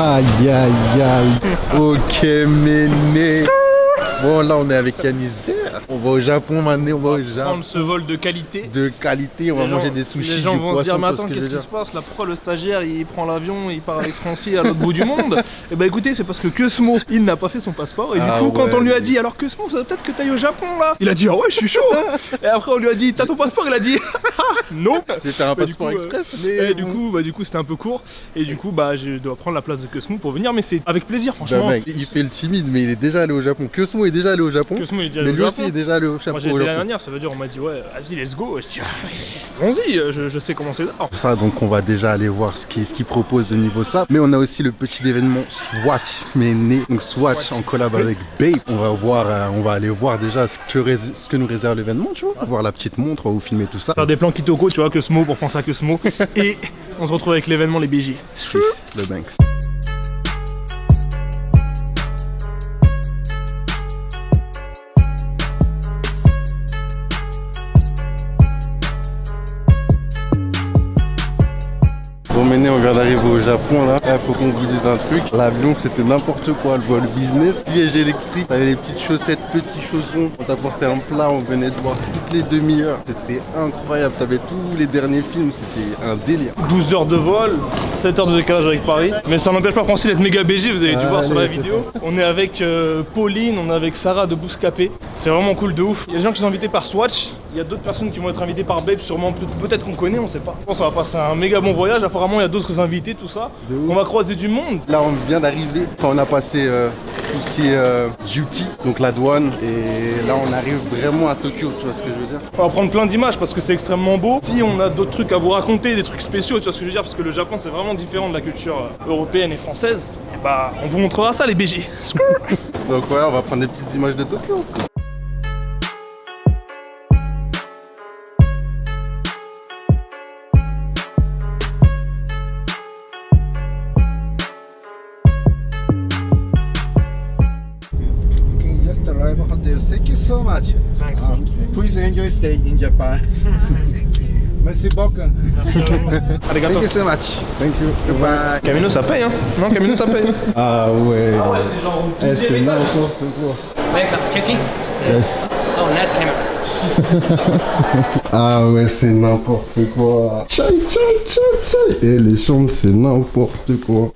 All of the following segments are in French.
Aïe aïe aïe. Ok, Méné. Bon, là, on est avec Yannizer. On va au Japon maintenant, on va au Japon. Prendre ce vol de qualité. De qualité, on va manger des sushis. Les gens du vont poisson, se dire, mais tu vois attends, ce que qu'est-ce je veux qui se dire. passe là? Pourquoi le stagiaire il prend l'avion, il part avec Francie à l'autre bout du monde? Et bah écoutez, c'est parce que Cosmo, il n'a pas fait son passeport. Et du coup, quand on lui a dit, alors Cosmo, faudrait peut-être que t'ailles au Japon là. Il a dit, ah ouais, je suis chaud. Et après, on lui a dit, t'as ton passeport? Il a dit, non. Je vais faire un passeport express. Mais Et du coup, c'était un peu court. Et du coup, bah, je dois prendre la place de Cosmo pour venir. Mais c'est avec plaisir, franchement. bah, mec, il fait le timide, mais il est déjà allé au Japon. Cosmo est déjà allé au Japon. Cosmo, il est déjà Mais allé lui au aussi Japon. est déjà allé au Japon. Moi j'ai été l'année dernière, ça veut dire on m'a dit ouais vas-y let's go, je dis allons-y, je sais comment c'est là. Ça, donc on va déjà aller voir ce qu'il propose au niveau ça. Mais on a aussi le petit événement Swatch Méné. Donc Swatch en collab avec Bape. On va aller voir déjà ce que nous réserve l'événement, tu vois. Voir la petite montre, on va vous filmer tout ça. Faire des plans Kitoko, tu vois, Cosmo pour penser à Cosmo. Et on se retrouve avec l'événement les BG. 6, le Banks. Bon, Méné, on vient d'arriver au Japon là. Là, faut qu'on vous dise un truc. L'avion, c'était n'importe quoi, le vol business. Siège électrique, t'avais les petites chaussettes, petits chaussons. On t'apportait un plat, on venait de voir toutes les demi-heures. C'était incroyable. T'avais tous les derniers films, c'était un délire. 12 heures de vol, 7 heures de décalage avec Paris. Mais ça n'empêche pas Francis d'être méga BG, vous avez dû voir sur la vidéo. On est avec Pauline, on est avec Sarah de Bouscapé. C'est vraiment cool de ouf. Il y a des gens qui sont invités par Swatch. Il y a d'autres personnes qui vont être invitées par Babe, sûrement peut-être qu'on connaît, on sait pas. Je pense qu'on va passer un méga bon voyage. Apparemment, il y a d'autres invités, tout ça. On va croiser du monde. Là, on vient d'arriver. Quand on a passé tout ce qui est duty, donc la douane. Et là, on arrive vraiment à Tokyo, tu vois ce que je veux dire. On va prendre plein d'images parce que c'est extrêmement beau. Si on a d'autres trucs à vous raconter, des trucs spéciaux, tu vois ce que je veux dire, parce que le Japon c'est vraiment différent de la culture européenne et française, et bah on vous montrera ça les BG. Donc ouais, on va prendre des petites images de Tokyo. Just arrived hotel. Thank you so much. Thanks. Please enjoy stay in Japan. Merci beaucoup. Arigato. Thank you so much. Thank you. Goodbye. Camino ça paye hein. Non Camino ça paye. Ah ouais. c'est genre au Eh, c'est n'importe quoi. Welcome, checking. Yes. Oh, nice camera. Ah ouais, c'est n'importe quoi. Chai, chai, chai, chai. Et les chambres, c'est n'importe quoi.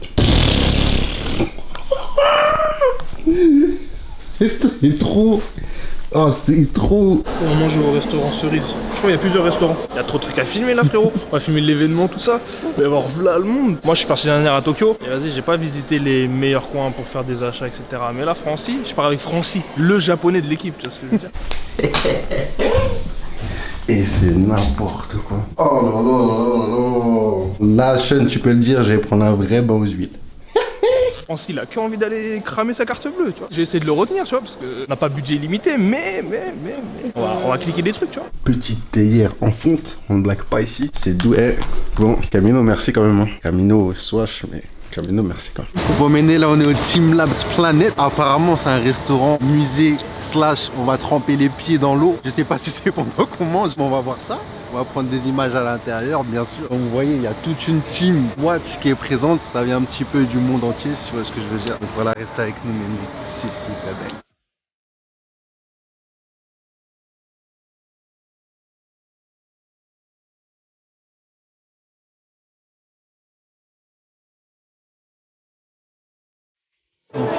C'est trop. Oh, c'est trop. On va manger au restaurant Cerise. Je crois qu'il y a plusieurs restaurants. Il y a trop de trucs à filmer là frérot. On va filmer l'événement, tout ça. Il va y avoir v'là le monde. Moi je suis parti l'année dernière à Tokyo. Et vas-y, j'ai pas visité les meilleurs coins pour faire des achats, etc. Mais là, Francie, je pars avec Francie, le japonais de l'équipe, tu vois ce que je veux dire. Et c'est n'importe quoi. Oh là là là là là. Là, Sean, tu peux le dire, je vais prendre un vrai bain aux huiles. Francie, il a que envie d'aller cramer sa carte bleue, tu vois. J'ai essayé de le retenir, tu vois, parce que on n'a pas budget illimité, mais. On va cliquer des trucs, tu vois. Petite théière en fonte, on ne blague pas ici. C'est doux. Eh, bon, Camino, merci quand même. Hein. Camino, Swatch, mais Camino, merci quand même. Bon, Méné, là, on est au Team Labs Planet. Apparemment, c'est un restaurant, musée, / on va tremper les pieds dans l'eau. Je sais pas si c'est pendant qu'on mange, mais on va voir ça. On va prendre des images à l'intérieur, bien sûr. Comme vous voyez, il y a toute une team Watch qui est présente. Ça vient un petit peu du monde entier, si tu vois ce que je veux dire. Donc voilà, restez avec nous, Méné. C'est super belle.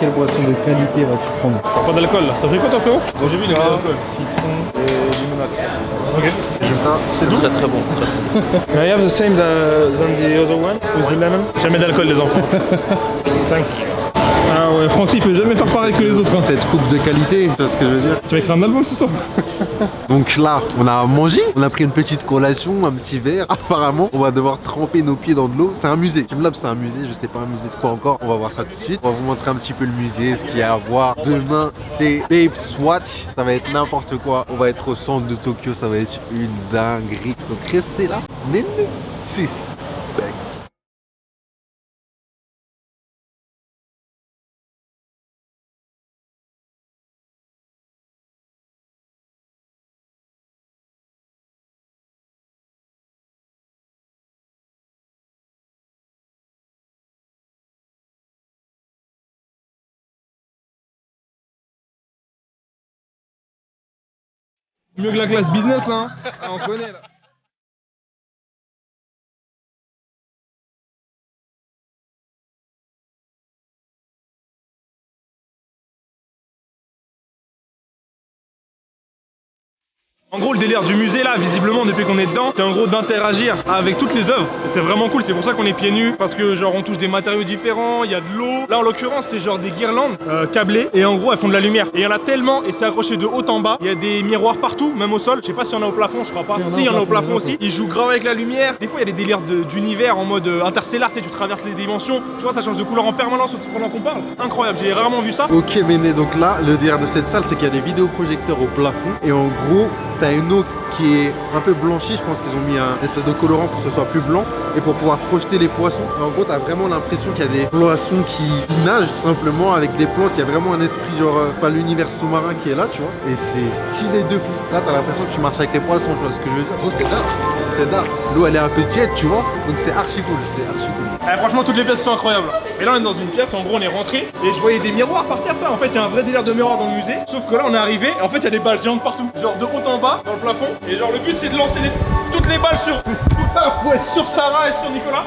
Quelle boisson de qualité vas-tu prendre? Je prends pas d'alcool là. T'as pris quoi toi frérot? Bon, j'ai vu les d'alcool. Citron et limonade. Ok. Résultat, c'est doux. Très très bon, très bon. Can I have the same than the other one with the lemon? Jamais d'alcool les enfants. Thanks. Ah ouais, Francis il peut jamais faire pareil que les autres. Hein. Cette coupe de qualité, tu vois ce que je veux dire. Tu vas écrire un album ce soir? Donc là, on a mangé, on a pris une petite collation, un petit verre. Apparemment, on va devoir tremper nos pieds dans de l'eau. C'est un musée. Team Lab, c'est un musée, je sais pas un musée de quoi encore. On va voir ça tout de suite. On va vous montrer un petit peu le musée, ce qu'il y a à voir. Demain, c'est Bape Swatch. Ça va être n'importe quoi. On va être au centre de Tokyo, ça va être une dinguerie. Donc restez là. Méné 6. Mieux que la classe business là, hein. Ah, on connaît là. En gros, le délire du musée là, visiblement depuis qu'on est dedans, c'est en gros d'interagir avec toutes les œuvres. Et c'est vraiment cool, c'est pour ça qu'on est pieds nus, parce que genre on touche des matériaux différents, il y a de l'eau. Là en l'occurrence c'est genre des guirlandes câblées et en gros elles font de la lumière. Et il y en a tellement et c'est accroché de haut en bas. Il y a des miroirs partout, même au sol. Je sais pas s'il y en a au plafond, je crois pas. Si, il y en a au plafond aussi. Ils jouent grave avec la lumière. Des fois il y a des délires d'univers en mode interstellaire, tu sais, tu traverses les dimensions. Tu vois, ça change de couleur en permanence pendant qu'on parle. Incroyable, j'ai rarement vu ça. Ok Méné, donc là, le délire de cette salle, c'est qu'il y a des vidéoprojecteurs au plafond. Et en gros, t'as une eau qui est un peu blanchie. Je pense qu'ils ont mis un espèce de colorant pour que ce soit plus blanc et pour pouvoir projeter les poissons. Et en gros, t'as vraiment l'impression qu'il y a des poissons qui nagent tout simplement avec des plantes. Il y a vraiment un esprit genre, pas l'univers sous-marin qui est là, tu vois. Et c'est stylé de fou. Là, t'as l'impression que tu marches avec les poissons, tu vois ce que je veux dire. Gros, c'est dark. C'est dark. L'eau, elle est un peu tiède, tu vois. Donc c'est archi cool. C'est archi cool. Franchement, toutes les pièces sont incroyables. Et là, on est dans une pièce, en gros, on est rentré et je voyais des miroirs par terre. Ça, en fait, il y a un vrai délire de miroirs dans le musée. Sauf que là, on est arrivé et en fait, il y a des balles géantes partout, genre de haut en bas, dans le plafond. Et genre, le but, c'est de lancer toutes les balles sur Sarah et sur Nicolas.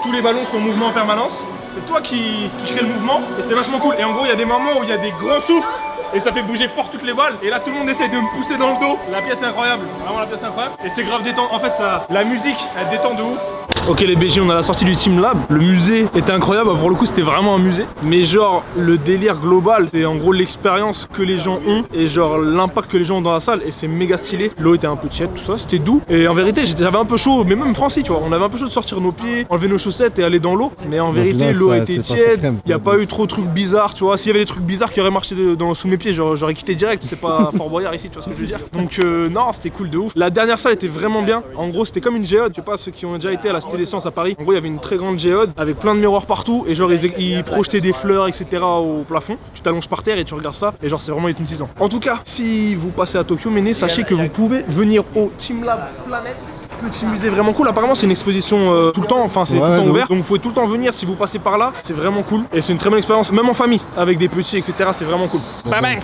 Tous les ballons sont en mouvement en permanence. C'est toi qui crée le mouvement et c'est vachement cool. Et en gros, il y a des moments où il y a des grands souffles. Et ça fait bouger fort toutes les balles. Et là, tout le monde essaie de me pousser dans le dos. La pièce est incroyable. Vraiment, la pièce est incroyable. Et c'est grave détend. En fait, la musique, elle détend de ouf. Ok les BG, on a la sortie du Team Lab. Le musée était incroyable. Pour le coup, c'était vraiment un musée. Mais genre, le délire global, c'est en gros l'expérience que les gens ont. Et genre, l'impact que les gens ont dans la salle. Et c'est méga stylé. L'eau était un peu tiède, tout ça. C'était doux. Et en vérité, j'avais un peu chaud. Mais même Francis, tu vois, on avait un peu chaud de sortir nos pieds, enlever nos chaussettes et aller dans l'eau. Mais en vérité, l'eau était tiède. Il n'y a pas eu trop de trucs bizarres, tu vois. S'il y avait des trucs bizarres qui auraient marché sous mes pieds, j'aurais quitté direct. C'est pas Fort Boyard ici, tu vois ce que je veux dire. Donc non, c'était cool de ouf. La dernière salle était vraiment bien. En gros, c'était comme une géode. Je sais pas ceux qui ont déjà été à la Cité des Sciences à Paris. En gros, il y avait une très grande géode avec plein de miroirs partout et genre ils projetaient des fleurs, etc. au plafond. Tu t'allonges par terre et tu regardes ça et genre c'est vraiment hypnotisant. En tout cas, si vous passez à Tokyo, Méné, sachez que vous pouvez venir au Team Lab Planet. Petit musée vraiment cool. Apparemment, c'est une exposition tout le temps. Enfin, c'est tout le temps ouvert. Donc vous pouvez tout le temps venir si vous passez par là. C'est vraiment cool et c'est une très bonne expérience, même en famille avec des petits, etc. C'est vraiment cool. Bye bye.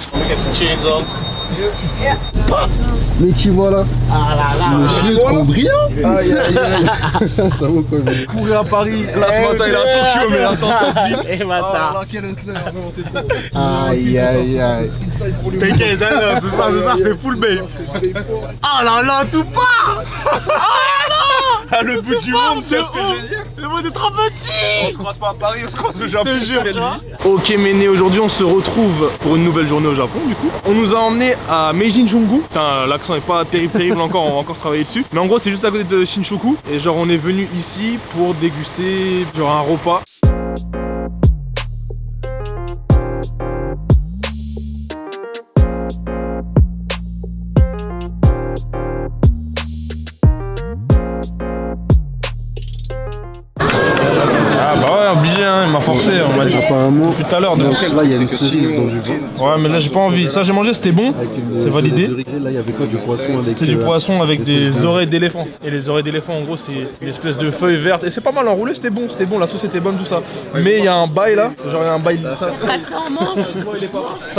Mais qui voilà? Ah là là. Le chien trop brillant. Aïe aïe aïe. Ça vaut quoi? Courir à Paris. Là ce matin il est à Tokyo, mais attends cette vie. Et matin. Ah là quel hustler, non c'est trop. Aïe aïe aïe. T'inquiète, c'est ça, c'est full babe. Oh là là, tout part. À le bout du monde, tu vois ce que je veux dire? Le monde est trop petit. On se croise pas à Paris, on se croise au Japon. Je te jure, ok Méné, aujourd'hui on se retrouve pour une nouvelle journée au Japon du coup. On nous a emmené à Meijin-Jungu. Putain, l'accent est pas terrible encore, on va encore travailler dessus. Mais en gros c'est juste à côté de Shinjuku. Et genre on est venu ici pour déguster genre un repas. Obligé, hein, il m'a forcé, on m'a dit. Apparemment, depuis tout à l'heure. Là, il y a une cerise dans du vin. Ouais, mais là, j'ai pas envie. Ça, j'ai mangé, c'était bon. C'est validé. Là, il y avait quoi? Du poisson avec. C'était du poisson avec des oreilles d'éléphant. Et les oreilles d'éléphant, en gros, c'est une espèce de feuille verte. Et c'est pas mal enroulé, c'était bon, la sauce était bonne, tout ça. Mais il y a un bail là. Genre, il y a un bail. Ça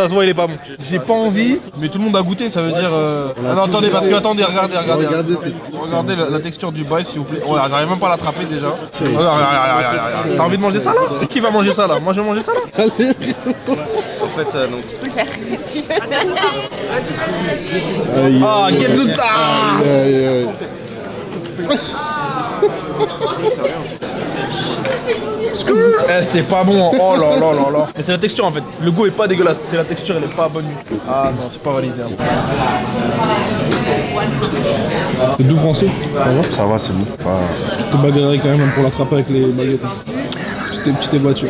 se voit, il est pas bon. J'ai pas envie, mais tout le monde a goûté, ça veut dire. Ah non, attendez, parce que attendez, regardez. Regardez la texture du bail, s'il vous plaît. Ouais, j'arrive même pas à l'attraper déjà. T'as envie de manger ça là? Et qui va manger ça là? Moi je vais manger ça là. En fait, non. Ah, get the Eh, c'est pas bon, oh là là là là. Mais c'est la texture en fait, le goût est pas dégueulasse, c'est la texture, elle est pas bonne du tout. Ah non, c'est pas validé. Hein. C'est doux français? Ça va, c'est bon. Je te bagarrerais quand même pour l'attraper avec les baguettes. Petite voiture.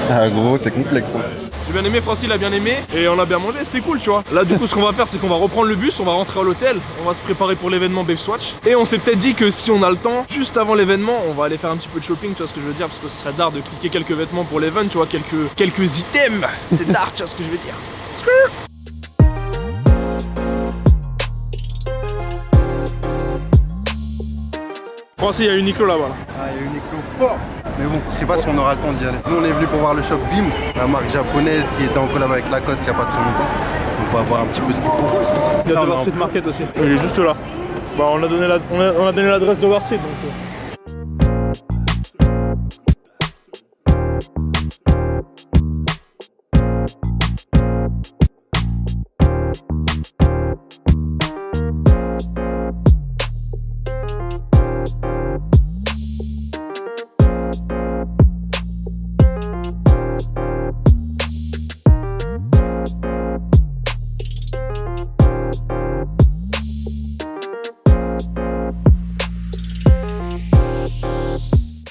Ah gros, c'est complexe. Hein. J'ai bien aimé, Francis il a bien aimé et on a bien mangé, c'était cool tu vois. Là du coup ce qu'on va faire c'est qu'on va reprendre le bus, on va rentrer à l'hôtel, on va se préparer pour l'événement Babe Swatch. Et on s'est peut-être dit que si on a le temps, juste avant l'événement, on va aller faire un petit peu de shopping, tu vois ce que je veux dire, parce que ce serait d'art de cliquer quelques vêtements pour l'événement, tu vois, quelques items. C'est d'art, tu vois ce que je veux dire. Francis, il y a Uniqlo là-bas. Ah, il y a Uniqlo fort. Mais bon, je sais pas si on aura le temps d'y aller. Nous on est venu pour voir le shop Beams, la marque japonaise qui était en collab avec Lacoste il y a pas très longtemps. Donc On va voir un petit peu ce qu'ils proposent. Tout ça. Il y a Dover Street Market aussi. Il est juste là. Bah, on a donné l'adresse de Dover Street donc.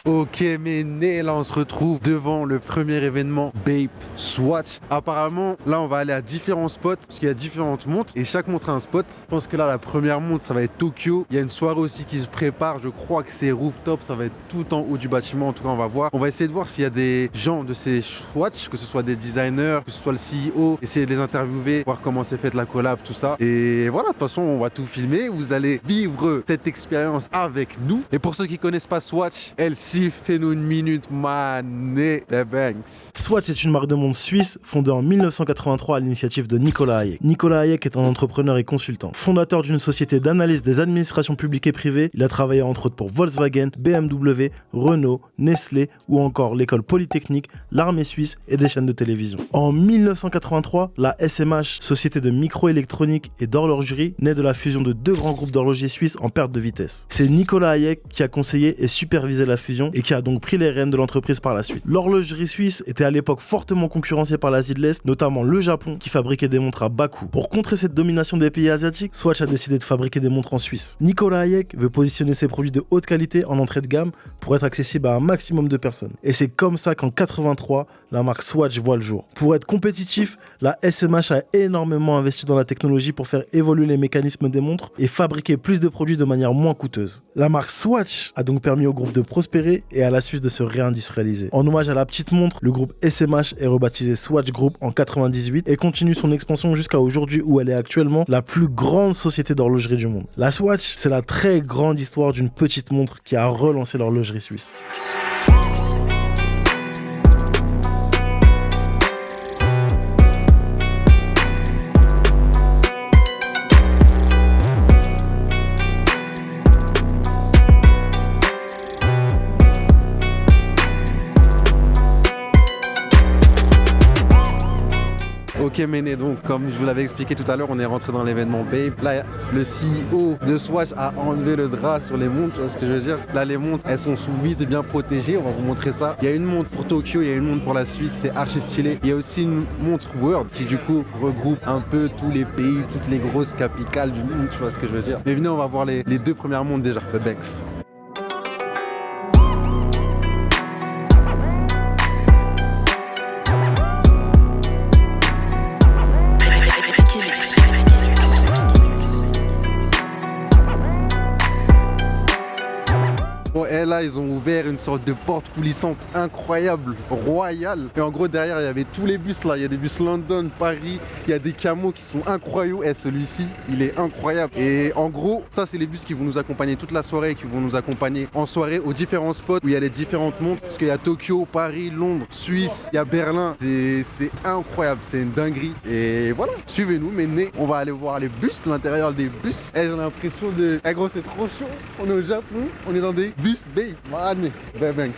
Ok, mais né, là on se retrouve devant le premier événement Bape Swatch. Apparemment, là on va aller à différents spots parce qu'il y a différentes montres et chaque montre a un spot. Je pense que là la première montre ça va être Tokyo. Il y a une soirée aussi qui se prépare. Je crois que c'est rooftop, ça va être tout en haut du bâtiment. En tout cas, on va voir. On va essayer de voir s'il y a des gens de ces Swatch, que ce soit des designers, que ce soit le CEO, essayer de les interviewer, voir comment s'est faite la collab, tout ça. Et voilà, de toute façon, on va tout filmer. Vous allez vivre cette expérience avec nous. Et pour ceux qui connaissent pas Swatch, LC, fais-nous une minute, mané, les Banks. Swatch est une marque de montre suisse fondée en 1983 à l'initiative de Nicolas Hayek. Nicolas Hayek est un entrepreneur et consultant. Fondateur d'une société d'analyse des administrations publiques et privées, il a travaillé entre autres pour Volkswagen, BMW, Renault, Nestlé ou encore l'école polytechnique, l'armée suisse et des chaînes de télévision. En 1983, la SMH, société de microélectronique et d'horlogerie, naît de la fusion de deux grands groupes d'horlogers suisses en perte de vitesse. C'est Nicolas Hayek qui a conseillé et supervisé la fusion et qui a donc pris les rênes de l'entreprise par la suite. L'horlogerie suisse était à l'époque fortement concurrencée par l'Asie de l'Est, notamment le Japon qui fabriquait des montres à bas coût. Pour contrer cette domination des pays asiatiques, Swatch a décidé de fabriquer des montres en Suisse. Nicolas Hayek veut positionner ses produits de haute qualité en entrée de gamme pour être accessible à un maximum de personnes. Et c'est comme ça qu'en 83, la marque Swatch voit le jour. Pour être compétitif, la SMH a énormément investi dans la technologie pour faire évoluer les mécanismes des montres et fabriquer plus de produits de manière moins coûteuse. La marque Swatch a donc permis au groupe de prospérer et à la Suisse de se réindustrialiser. En hommage à la petite montre, le groupe SMH est rebaptisé Swatch Group en 98 et continue son expansion jusqu'à aujourd'hui où elle est actuellement la plus grande société d'horlogerie du monde. La Swatch, c'est la très grande histoire d'une petite montre qui a relancé l'horlogerie suisse. Ok Méné, donc comme je vous l'avais expliqué tout à l'heure, on est rentré dans l'événement Bape. Là, le CEO de Swatch a enlevé le drap sur les montres, tu vois ce que je veux dire? Là, les montres, elles sont sous vide et bien protégées, on va vous montrer ça. Il y a une montre pour Tokyo, il y a une montre pour la Suisse, c'est archi stylé. Il y a aussi une montre World qui du coup regroupe un peu tous les pays, toutes les grosses capitales du monde, tu vois ce que je veux dire? Mais venez, on va voir les deux premières montres déjà, The Banks. Bon, et là, ils ont ouvert une sorte de porte coulissante incroyable, royale. Et en gros, derrière, il y avait tous les bus là. Il y a des bus London, Paris. Il y a des camos qui sont incroyables. Et celui-ci, il est incroyable. Et en gros, ça, c'est les bus qui vont nous accompagner toute la soirée, qui vont nous accompagner en soirée aux différents spots où il y a les différentes montres. Parce qu'il y a Tokyo, Paris, Londres, Suisse, il y a Berlin. C'est incroyable, c'est une dinguerie. Et voilà, suivez-nous, mais on va aller voir les bus, l'intérieur des bus. Et j'ai l'impression de... Eh gros, c'est trop chaud. On est au Japon, on est dans des bus Bape, man, The Banks.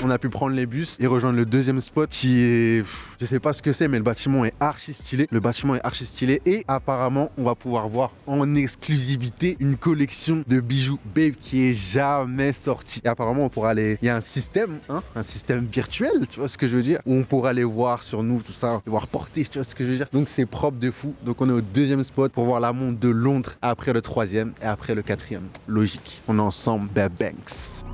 On a pu prendre les bus et rejoindre le deuxième spot qui est... Je sais pas ce que c'est, mais le bâtiment est archi stylé. Le bâtiment est archi stylé et apparemment, on va pouvoir voir en exclusivité une collection de bijoux Bape qui est jamais sortie. Et apparemment, on pourra aller... Il y a un système virtuel, tu vois ce que je veux dire, où on pourra aller voir sur nous, tout ça, les voir porter, tu vois ce que je veux dire. Donc c'est propre de fou. Donc on est au deuxième spot pour voir la montre de Londres, après le troisième et après le quatrième. Logique. On est ensemble, The Banks.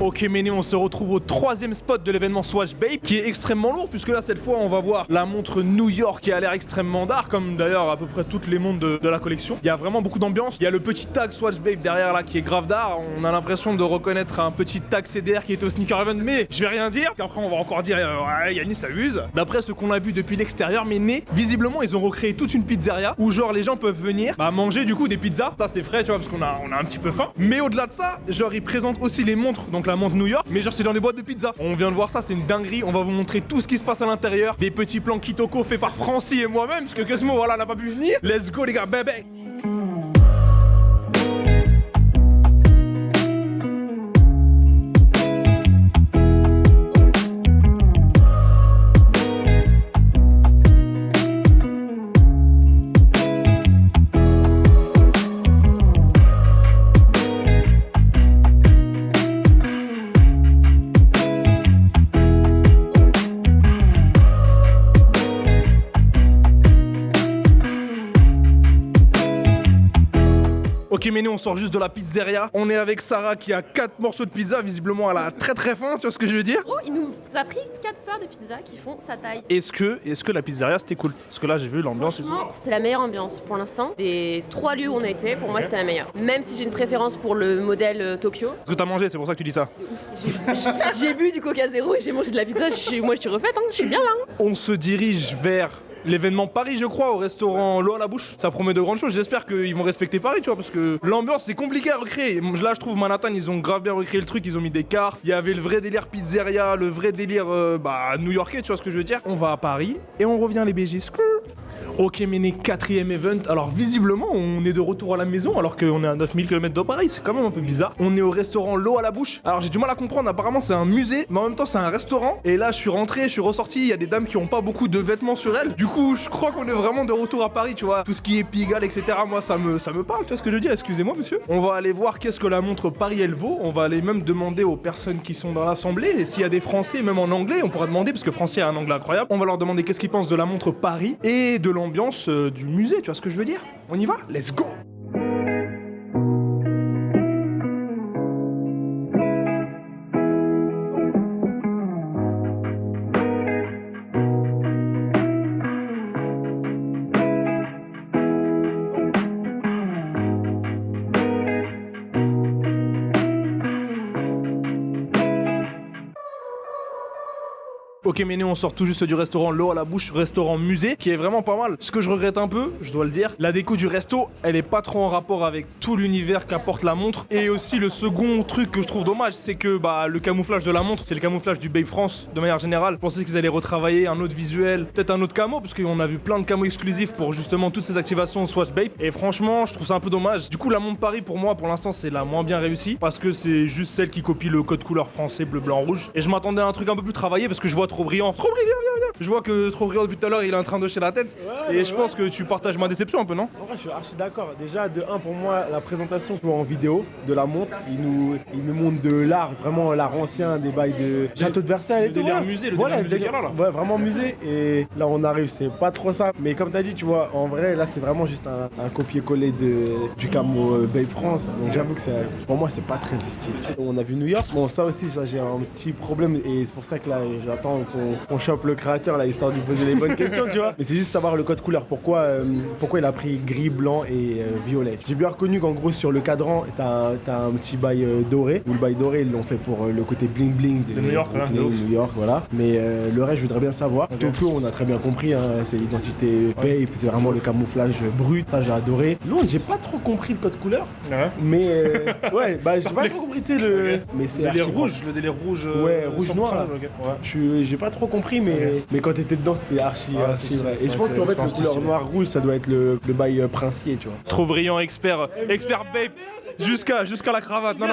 Ok Méné, on se retrouve au 3e spot de l'événement Swatch Babe, qui est extrêmement lourd, puisque là cette fois on va voir la montre New York qui a l'air extrêmement d'art, comme d'ailleurs à peu près toutes les montres de la collection. Il y a vraiment beaucoup d'ambiance. Il y a le petit tag Swatch Babe derrière là qui est grave d'art. On a l'impression de reconnaître un petit tag CDR qui était au Sneaker Event, mais je vais rien dire, qu'après on va encore dire ouais, Yannis s'abuse. D'après ce qu'on a vu depuis l'extérieur, Méné, visiblement ils ont recréé toute une pizzeria où genre les gens peuvent venir manger du coup des pizzas. Ça c'est frais, tu vois, parce qu'on a un petit peu faim. Mais au-delà de ça, genre ils présentent aussi les montres, donc la montre New York, mais genre c'est dans des boîtes de pizza. On vient de voir ça, c'est une dinguerie. On va vous montrer tout ce qui se passe à l'intérieur. Des petits plans Kitoko faits par Francis et moi-même, parce que Cosmo, voilà, n'a pas pu venir. Let's go les gars, bébé. Ok Méné, on sort juste de la pizzeria. On est avec Sarah qui a 4 morceaux de pizza. Visiblement elle a très faim, tu vois ce que je veux dire? Oh, il nous a pris 4 parts de pizza qui font sa taille. Est-ce que la pizzeria c'était cool? Parce que là j'ai vu l'ambiance et tout. Franchement, c'était la meilleure ambiance pour l'instant. Des 3 lieux où on a été, pour moi c'était la meilleure. Même si j'ai une préférence pour le modèle Tokyo. Parce que t'as mangé, c'est pour ça que tu dis ça. J'ai bu du Coca Zéro et j'ai mangé de la pizza. Moi je suis refaite, hein. Je suis bien là. Hein. On se dirige vers l'événement Paris, je crois, au restaurant L'eau à la bouche. Ça promet de grandes choses. J'espère qu'ils vont respecter Paris, tu vois, parce que l'ambiance c'est compliqué à recréer. Là, je trouve Manhattan, ils ont grave bien recréé le truc. Ils ont mis des cartes. Il y avait le vrai délire pizzeria, le vrai délire new-yorkais, tu vois ce que je veux dire. On va à Paris et on revient les BG. Ok Méné, 4e event. Alors visiblement on est de retour à la maison alors qu'on est à 9000 km de Paris, c'est quand même un peu bizarre. On est au restaurant L'eau à la bouche. Alors j'ai du mal à comprendre, apparemment c'est un musée mais en même temps c'est un restaurant. Et là je suis rentré, je suis ressorti, il y a des dames qui ont pas beaucoup de vêtements sur elles. Du coup je crois qu'on est vraiment de retour à Paris, tu vois. Tout ce qui est Pigalle, etc. Moi ça me parle, tu vois ce que je veux dire. Excusez-moi monsieur. On va aller voir qu'est-ce que la montre Paris elle vaut. On va aller même demander aux personnes qui sont dans l'assemblée. Et s'il y a des Français, même en anglais, on pourra demander, parce que Français a un anglais incroyable. On va leur demander qu'est-ce qu'ils pensent de la montre Paris et de l'ambiance du musée, tu vois ce que je veux dire? On y va? Let's go! Ok Méné, on sort tout juste du restaurant L'eau à la bouche, restaurant musée, qui est vraiment pas mal. Ce que je regrette un peu, je dois le dire, la déco du resto, elle est pas trop en rapport avec tout l'univers qu'apporte la montre. Et aussi le second truc que je trouve dommage, c'est que le camouflage de la montre, c'est le camouflage du Babe France de manière générale. Je pensais qu'ils allaient retravailler un autre visuel, peut-être un autre camo, parce qu'on a vu plein de camos exclusifs pour justement toutes ces activations Swatch Babe. Et franchement, je trouve ça un peu dommage. Du coup, la montre Paris, pour moi, pour l'instant, c'est la moins bien réussie, parce que c'est juste celle qui copie le code couleur français bleu, blanc, rouge. Et je m'attendais à un truc un peu plus travaillé, parce que je vois trop brillant. Trop brillant, viens. Je vois que trop brillant depuis tout à l'heure, il est en train de hocher la tête. Ouais, et je pense que tu partages ma déception un peu, non? En vrai, je suis archi d'accord. Déjà, de 1, pour moi, la présentation en vidéo de la montre, il nous montre de l'art, vraiment l'art ancien, des bails de château de Versailles et tout. Délire musée, le délire musée là. Ouais, vraiment musée. Et là, on arrive, c'est pas trop ça. Mais comme t'as dit, tu vois, en vrai, là, c'est vraiment juste un copier-coller du camo Babe France. Donc j'avoue que pour moi, c'est pas très utile. On a vu New York. Bon, ça aussi, j'ai un petit problème. Et c'est pour ça que là, j'attends qu'on chope le créateur, là, histoire de lui poser les bonnes questions, tu vois. Mais c'est juste savoir le code couleur. Pourquoi il a pris gris, blanc et violet. J'ai bien reconnu qu'en gros, sur le cadran, t'as un petit bail doré. Ou le bail doré, ils l'ont fait pour le côté bling bling de New York, New York, voilà. Mais le reste, je voudrais bien savoir. Okay. Tokyo, on a très bien compris, hein, c'est l'identité Babe, c'est vraiment le camouflage brut, ça j'ai adoré. Londres, j'ai pas trop compris le code couleur. Ouais. Mais ouais, j'ai pas trop compris le. Mais c'est le délire rouge. Ouais, rouge noir. Là. Okay. Ouais. J'ai pas trop compris, mais quand t'étais dedans, c'était archi vrai. Et je pense qu'en fait, le couleur noir rouge, ça doit être le bail princier, tu vois. Trop brillant, expert Babe. Jusqu'à la cravate. Non,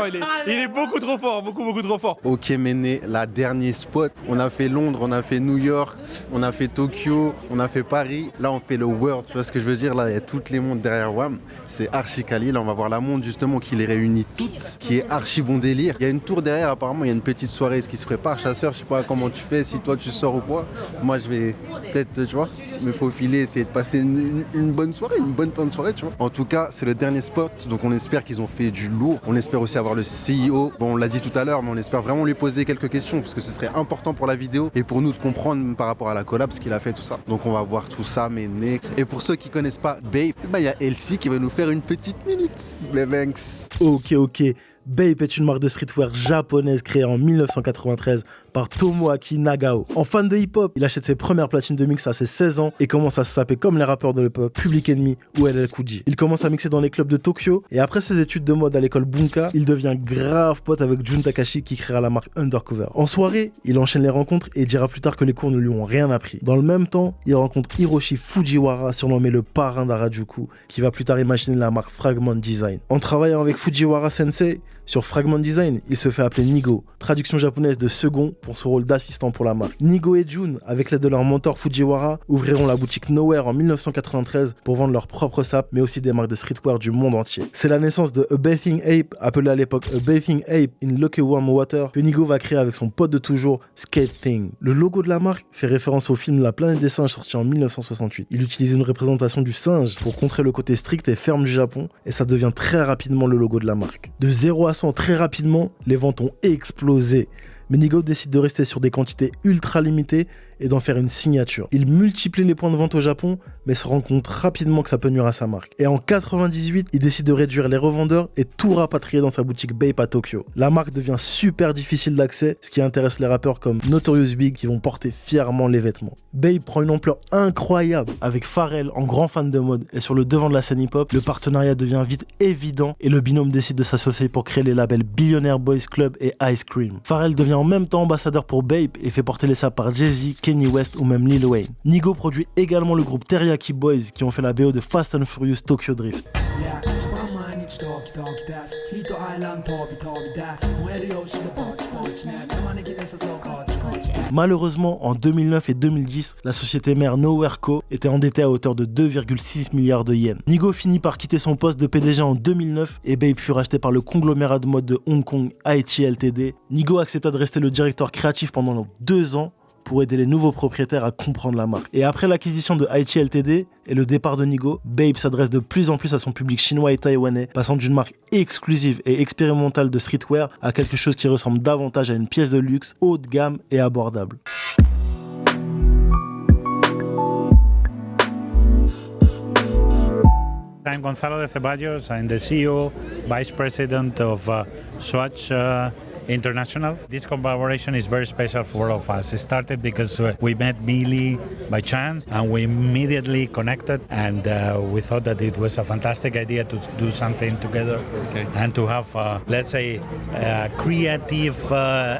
il est beaucoup trop fort, beaucoup trop fort. Ok Méné, la dernière spot. On a fait Londres, on a fait New York, on a fait Tokyo, on a fait Paris. Là, on fait le World. Tu vois ce que je veux dire? Là, il y a toutes les montres derrière WAM. C'est archi quali. Là, on va voir la montre justement qui les réunit toutes, qui est archi bon délire. Il y a une tour derrière. Apparemment, il y a une petite soirée qui se prépare. Chasseur, je sais pas comment tu fais, si toi tu sors ou quoi. Moi, je vais peut-être, tu vois. me faufiler, essayer de passer une bonne soirée, une bonne fin de soirée, tu vois. En tout cas, c'est le dernier spot, donc on espère qu'ils ont fait du lourd. On espère aussi avoir le CEO. Bon, on l'a dit tout à l'heure, mais on espère vraiment lui poser quelques questions parce que ce serait important pour la vidéo et pour nous de comprendre par rapport à la collab ce qu'il a fait, tout ça. Donc on va voir tout ça, mais next. Et pour ceux qui connaissent pas Bape, bah il y a Elsie qui va nous faire une petite minute. Les Banks. Ok. Bape est une marque de streetwear japonaise créée en 1993 par Tomoaki Nagao. En fan de hip-hop, il achète ses premières platines de mix à ses 16 ans et commence à se saper comme les rappeurs de l'époque, Public Enemy ou LL Cool J. Il commence à mixer dans les clubs de Tokyo et après ses études de mode à l'école Bunka, il devient grave pote avec Jun Takashi qui créera la marque Undercover. En soirée, il enchaîne les rencontres et dira plus tard que les cours ne lui ont rien appris. Dans le même temps, il rencontre Hiroshi Fujiwara, surnommé le parrain d'Harajuku, qui va plus tard imaginer la marque Fragment Design. En travaillant avec Fujiwara Sensei, sur Fragment Design, il se fait appeler Nigo, traduction japonaise de second pour son rôle d'assistant pour la marque. Nigo et Jun, avec l'aide de leur mentor Fujiwara, ouvriront la boutique Nowhere en 1993 pour vendre leurs propres sapes, mais aussi des marques de streetwear du monde entier. C'est la naissance de A Bathing Ape, appelé à l'époque A Bathing Ape in Lucky Warm Water, que Nigo va créer avec son pote de toujours, Skate Thing. Le logo de la marque fait référence au film La Planète des Singes sorti en 1968. Il utilise une représentation du singe pour contrer le côté strict et ferme du Japon, et ça devient très rapidement le logo de la marque. De 0 à 100 très rapidement, les ventes ont explosé. Mais Nigo décide de rester sur des quantités ultra limitées et d'en faire une signature. Il multiplie les points de vente au Japon, mais se rend compte rapidement que ça peut nuire à sa marque. Et en 98, il décide de réduire les revendeurs et tout rapatrier dans sa boutique Bape à Tokyo. La marque devient super difficile d'accès, ce qui intéresse les rappeurs comme Notorious Big qui vont porter fièrement les vêtements. Bape prend une ampleur incroyable avec Pharrell en grand fan de mode et sur le devant de la scène hip-hop, le partenariat devient vite évident et le binôme décide de s'associer pour créer les labels Billionaire Boys Club et Ice Cream. Pharrell devient en même temps ambassadeur pour Bape et fait porter les sapes par Jay-Z, Kanye West ou même Lil Wayne. Nigo produit également le groupe Teriyaki Boys qui ont fait la BO de Fast and Furious Tokyo Drift. Malheureusement, en 2009 et 2010, la société mère Nowhere Co était endettée à hauteur de 2,6 milliards de yens. Nigo finit par quitter son poste de PDG en 2009 et Bape fut racheté par le conglomérat de mode de Hong Kong, Aichi Ltd. Nigo accepta de rester le directeur créatif pendant 2 ans pour aider les nouveaux propriétaires à comprendre la marque. Et après l'acquisition de Aichi Ltd et le départ de Nigo, Bape s'adresse de plus en plus à son public chinois et taïwanais, passant d'une marque exclusive et expérimentale de streetwear à quelque chose qui ressemble davantage à une pièce de luxe, haut de gamme et abordable. I'm Gonzalo de Ceballos. I'm the CEO, Vice President of Swatch International. This collaboration is very special for all of us. It started because we met Billy by chance and we immediately connected, and we thought that it was a fantastic idea to do something together and to have, let's say, a creative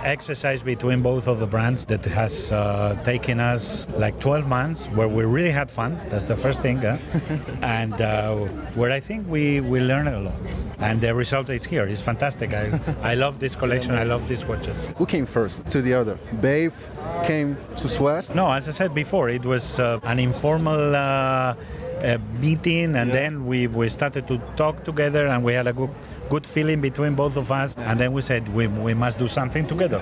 exercise between both of the brands that has taken us like 12 months where we really had fun. That's the first thing. And where I think we learned a lot. And the result is here. It's fantastic. I love this collection. I love these watches. Who came first to the other? Bape came to Swatch? No, as I said before, it was an informal meeting, and then we started to talk together, and we had a good feeling between both of us, and then we said we must do something together.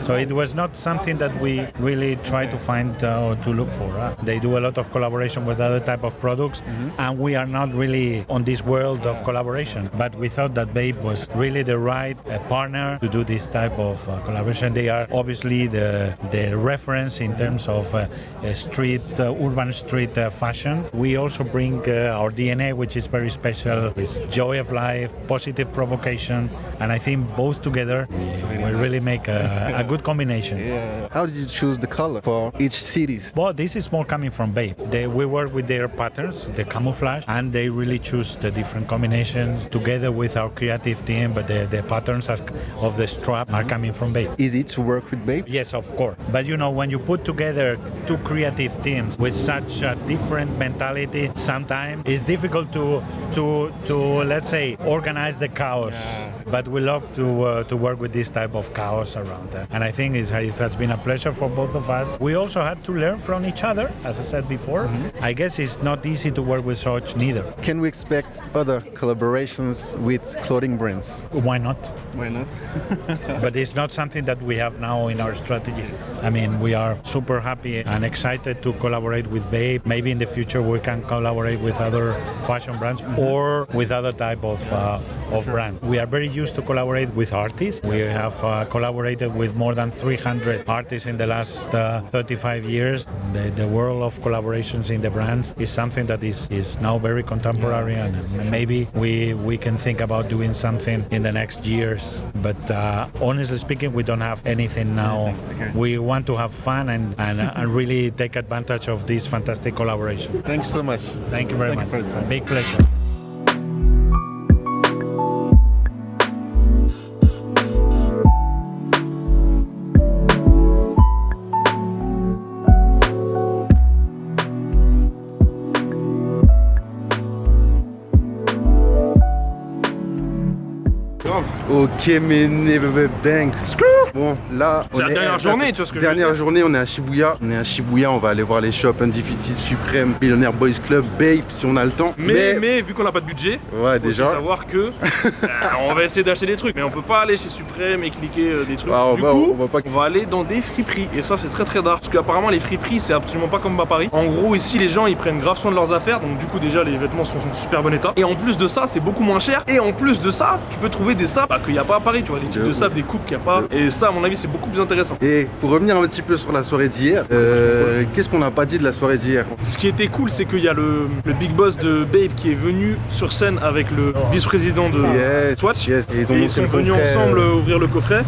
So it was not something that we really try to find or to look for. They do a lot of collaboration with other type of products, and we are not really on this world of collaboration, but we thought that Bape was really the right partner to do this type of collaboration. They are obviously the reference in terms of urban street fashion. We also bring our DNA, which is very special. It's joy of life, positive provocation, and I think both together we really make a good combination. Yeah. How did you choose the color for each cities? Well, this is more coming from Bape. We work with their patterns, the camouflage, and they really choose the different combinations together with our creative team, but the patterns of the strap are coming from Bape. Easy to work with Bape? Yes, of course. But you know, when you put together two creative teams with such a different mentality, sometimes it's difficult to let's say, organize the chaos. but we love to work with this type of chaos around that. And I think it has been a pleasure for both of us. We also had to learn from each other, as I said before. I guess it's not easy to work with Swatch neither. Can we expect other collaborations with clothing brands? Why not? Why not? But it's not something that we have now in our strategy. I mean, we are super happy and excited to collaborate with Babe. Maybe in the future we can collaborate with other fashion brands or with other type of brands. We are very used to collaborate with artists. We have collaborated with more than 300 artists in the last 35 years. The world of collaborations in the brands is something that is now very contemporary, and maybe we can think about doing something in the next years. But honestly speaking, we don't have anything now. We want to have fun and really take advantage of this fantastic collaboration. Thanks so much. Thank you very much. Big pleasure. Ok, mais Never Banks. Bon, là, C'est la dernière journée, tu vois ce que je veux Dernière dire. journée, on est à Shibuya. On va aller voir les shops Undefeated, Supreme, Billionaire Boys Club, Babe, si on a le temps. Mais vu qu'on n'a pas de budget, Ouais, faut déjà. aussi savoir que on va essayer d'acheter des trucs, mais on peut pas aller chez Supreme et cliquer des trucs. Ah, du coup, on on va aller dans des friperies, et ça c'est très très rare, parce qu'apparemment les friperies c'est absolument pas comme à Paris. En gros ici les gens ils prennent grave soin de leurs affaires, donc du coup déjà les vêtements sont en super bon état. Et en plus de ça c'est beaucoup moins cher, et en plus de ça tu peux trouver des sapes qu'il n'y a pas à Paris, tu vois, des types de sapes, des coupes qu'il n'y a pas. Et ça à mon avis c'est beaucoup plus intéressant. Et pour revenir un petit peu sur la soirée d'hier, qu'est-ce qu'on n'a pas dit de la soirée d'hier? Ce qui était cool, c'est qu'il y a le big boss de Babe qui est venu sur scène avec le vice-président de Swatch. Yes. Et Ils sont venus ensemble ouvrir le coffret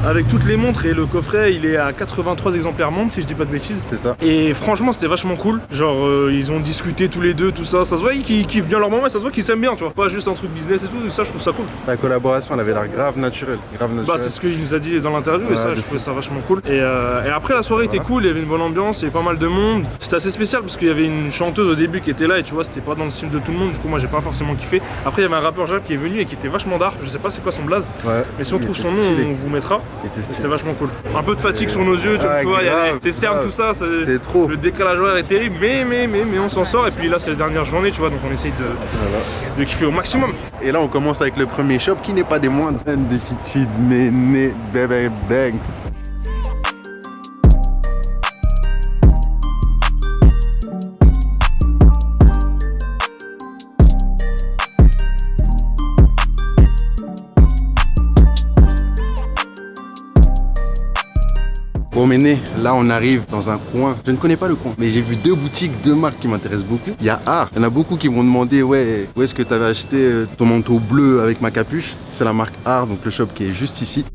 avec toutes les montres, et le coffret il est à 83 exemplaires montres si je dis pas de bêtises. C'est ça. Et franchement c'était vachement cool. Genre ils ont discuté tous les deux, tout ça. Ça se voit qu'ils kiffent bien leur moment, et ça se voit qu'ils s'aiment bien, tu vois. Pas juste un truc business et tout, et ça je trouve ça cool. La collaboration elle avait l'air grave naturelle. Bah c'est ce qu'il nous a dit dans l'interview, et ça je trouvais ça vachement cool. Et après la soirée était cool, il y avait une bonne ambiance, il y avait pas mal de monde. C'était assez spécial parce qu'il y avait une chanteuse au début qui était là, et tu vois c'était pas dans le style de tout le monde, du coup moi j'ai pas forcément kiffé. Après il y avait un rappeur Jap qui est venu et qui était vachement dark, je sais pas c'est quoi son blaze, mais si on trouve son nom on vous mettra. C'est vachement cool. Un peu de fatigue sur nos yeux, tu vois, il y avait ces cernes, tout ça, c'est trop. Le décalage horaire est terrible, mais on s'en sort, et puis là c'est la dernière journée, tu vois, donc on essaye de kiffer au maximum. Et là on commence avec le premier shop qui n'est pas des moindres, Undefeated Never Banks. Bon Méné, là on arrive dans un coin, je ne connais pas le coin, mais j'ai vu deux boutiques, deux marques qui m'intéressent beaucoup. Il y a Art, il y en a beaucoup qui m'ont demandé ouais, où est-ce que tu avais acheté ton manteau bleu avec ma capuche. C'est la marque Art, donc le shop qui est juste ici.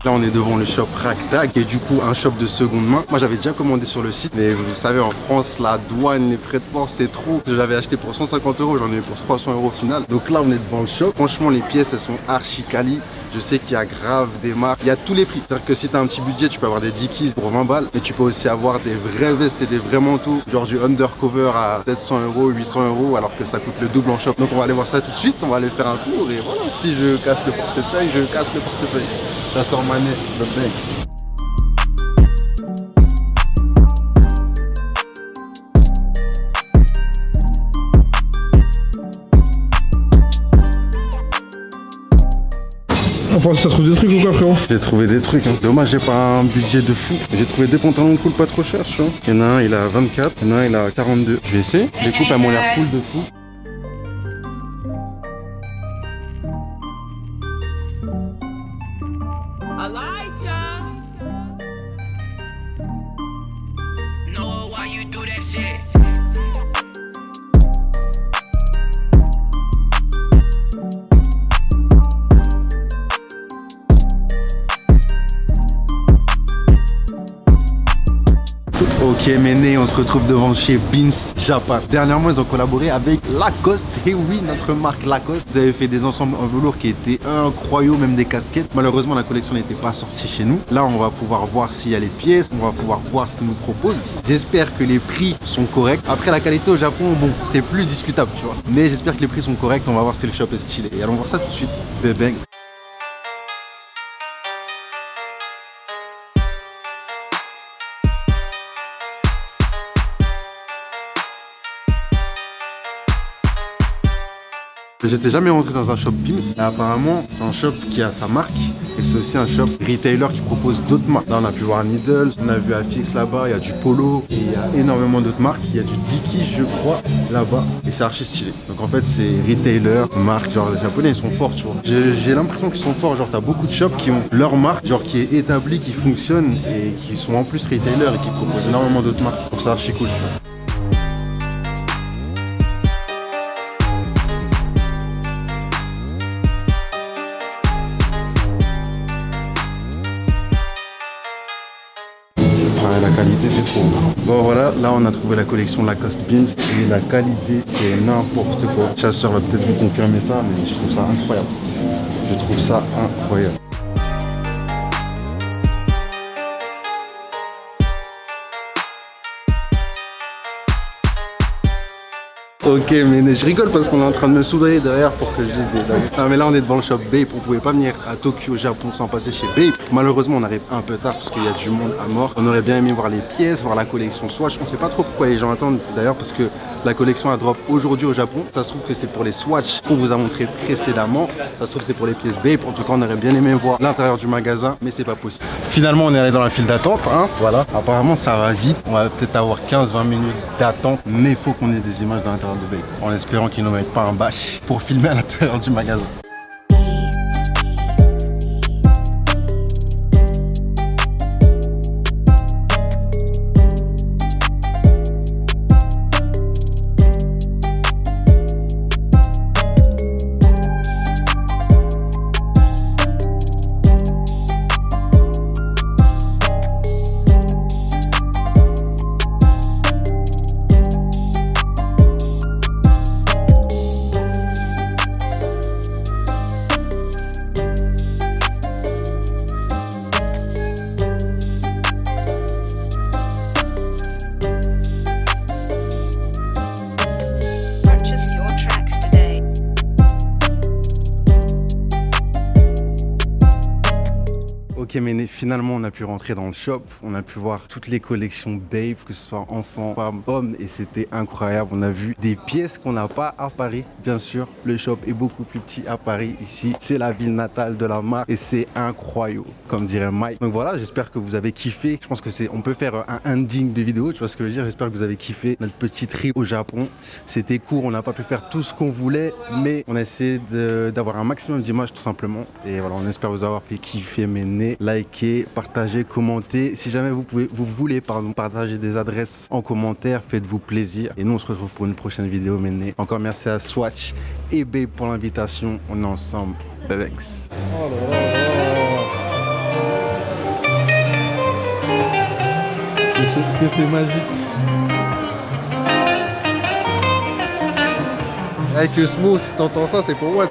Là on est devant le shop Ragtag, qui est du coup un shop de seconde main. Moi j'avais déjà commandé sur le site, mais vous savez en France la douane, les frais de port c'est trop. Je l'avais acheté pour 150 €, j'en ai eu pour 300 € au final. Donc là on est devant le shop, franchement les pièces elles sont archi quali. Je sais qu'il y a grave des marques, il y a tous les prix. C'est-à-dire que si tu as un petit budget, tu peux avoir des Dickies pour 20 balles, mais tu peux aussi avoir des vraies vestes et des vrais manteaux, genre du undercover à 700 €, 800 €, alors que ça coûte le double en shop. Donc on va aller voir ça tout de suite, on va aller faire un tour, et voilà, si je casse le portefeuille, je casse le portefeuille. Ça sort Manet, le bec. Enfin, t'as trouvé des trucs ou quoi, frérot? J'ai trouvé des trucs, hein. Dommage, j'ai pas un budget de fou. J'ai trouvé deux pantalons cool pas trop chers, tu vois. Il y en a un, il a 24, il y en a un, il a 42. Je vais essayer. Les coupes, elles m'ont l'air cool de fou. Ok, Ok Méné, on se retrouve devant chez Beams Japan. Dernièrement ils ont collaboré avec Lacoste. Et oui, notre marque Lacoste. Ils avaient fait des ensembles en velours qui étaient incroyables, même des casquettes. Malheureusement la collection n'était pas sortie chez nous. Là on va pouvoir voir s'il y a les pièces, on va pouvoir voir ce qu'ils nous proposent. J'espère que les prix sont corrects. Après la qualité au Japon, bon, c'est plus discutable tu vois. Mais j'espère que les prix sont corrects, on va voir si le shop est stylé. Et allons voir ça tout de suite. Bang. J'étais jamais rentré dans un shop Beams, et apparemment c'est un shop qui a sa marque et c'est aussi un shop retailer qui propose d'autres marques. Là on a pu voir Needles, on a vu Afix là-bas, il y a du Polo et il y a énormément d'autres marques. Il y a du Dickies je crois là-bas et c'est archi stylé. Donc en fait c'est retailer, marque, genre les japonais ils sont forts tu vois. J'ai l'impression qu'ils sont forts, genre t'as beaucoup de shops qui ont leur marque, genre qui est établie, qui fonctionne et qui sont en plus retailer et qui proposent énormément d'autres marques. Donc c'est archi cool tu vois. La qualité c'est trop. Bon voilà, là on a trouvé la collection Lacoste Beams et la qualité c'est n'importe quoi. Chasseur va peut-être vous confirmer ça, mais je trouve ça incroyable. Je trouve ça incroyable. Ok, mais je rigole parce qu'on est en train de me soudoyer derrière pour que je dise des dingues. Ah mais là on est devant le shop Bape, on pouvait pas venir à Tokyo, Japon sans passer chez Bape. Malheureusement on arrive un peu tard parce qu'il y a du monde à mort. On aurait bien aimé voir les pièces, voir la collection Swatch. On sait pas trop pourquoi les gens attendent d'ailleurs parce que la collection a drop aujourd'hui au Japon. Ça se trouve que c'est pour les Swatch qu'on vous a montré précédemment. Ça se trouve que c'est pour les pièces Bape. En tout cas on aurait bien aimé voir l'intérieur du magasin mais c'est pas possible. Finalement on est allé dans la file d'attente, hein. Voilà. Apparemment ça va vite. On va peut-être avoir 15-20 minutes d'attente mais il faut qu'on ait des images de l'intérieur de Bape, en espérant qu'ils ne mettent pas un bâche pour filmer à l'intérieur du magasin. Ok mais finalement on a pu rentrer dans le shop, on a pu voir toutes les collections Bape, que ce soit enfants, femmes, hommes et c'était incroyable. On a vu des pièces qu'on n'a pas à Paris, bien sûr. Le shop est beaucoup plus petit à Paris, ici c'est la ville natale de la marque et c'est incroyable comme dirait Mike. Donc voilà, j'espère que vous avez kiffé. Je pense que on peut faire un ending de vidéo, tu vois ce que je veux dire. J'espère que vous avez kiffé notre petit trip au Japon. C'était court, on n'a pas pu faire tout ce qu'on voulait mais on a essayé d'avoir un maximum d'images tout simplement. Et voilà, on espère vous avoir fait kiffer mes nez. Likez, partagez, commentez. Si jamais vous voulez partager des adresses en commentaire, faites-vous plaisir. Et nous, on se retrouve pour une prochaine vidéo. Maintenant, encore merci à Swatch et Bape pour l'invitation. On est ensemble. Bebex. Oh là là. Que c'est magique. Avec le smooth, si t'entends ça, c'est pour moi.